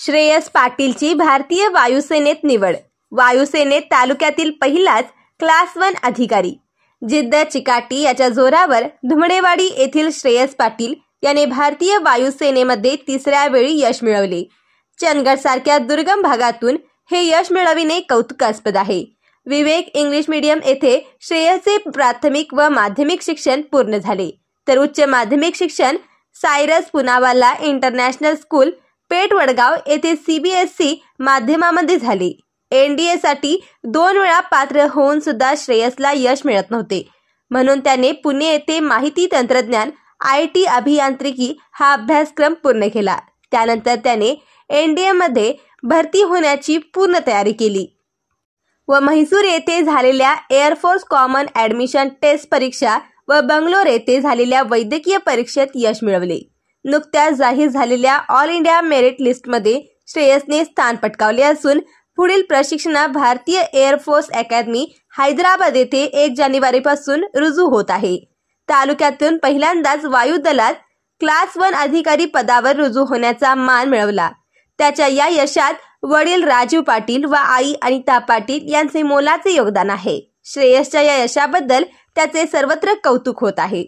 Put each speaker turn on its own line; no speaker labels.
श्रेयस पाटीलची भारतीय वायुसेनेत निवड. वायुसेनेत तालुक्यातील पहिलाच क्लास 1 अधिकारी. जिद्द चिकाटी याच्या जोरावर धुमडेवाडी येथील श्रेयस पाटील याने भारतीय वायुसेनेमध्ये तिसऱ्या वेळी यश मिळवले. चंदगड सारख्या दुर्गम भागातून हे यश मिळविणे कौतुकास्पद आहे. विवेक इंग्लिश मीडियम येथे श्रेयसचे प्राथमिक व माध्यमिक शिक्षण पूर्ण झाले, तर उच्च माध्यमिक शिक्षण सायरस पुनावाला इंटरनॅशनल स्कूल पेठ वडगाव येथे CBSE माध्यमामध्ये झाले. NDA साठी 2 वेळा पात्र होऊन सुद्धा श्रेयसला यश मिळत नव्हते, म्हणून त्याने पुणे येथे माहिती तंत्रज्ञान IT अभियांत्रिकी हा अभ्यासक्रम पूर्ण केला. त्यानंतर त्याने NDA मध्ये भरती होण्याची पूर्ण तयारी केली व म्हैसूर येथे झालेल्या एअरफोर्स कॉमन ॲडमिशन टेस्ट परीक्षा व बंगलोर येथे झालेल्या वैद्यकीय परीक्षेत यश मिळवले. नुकत्याच जाहीर झालेल्या ऑल इंडिया मेरिट लिस्टमध्ये श्रेयसने स्थान पटकावले असून पुढील प्रशिक्षण भारतीय एअरफोर्स अकॅडमी हैदराबाद येथे 1 जानेवारीपासून रुजू होत आहे. तालुक्यातून पहिल्यांदाच वायुदलात क्लास 1 अधिकारी पदावर रुजू होण्याचा मान मिळवला. त्याच्या या यशात वडील राजीव पाटील व आई अनिता पाटील यांचे मोलाचे योगदान आहे. श्रेयसच्या या यशाबद्दल त्याचे सर्वत्र कौतुक होत आहे.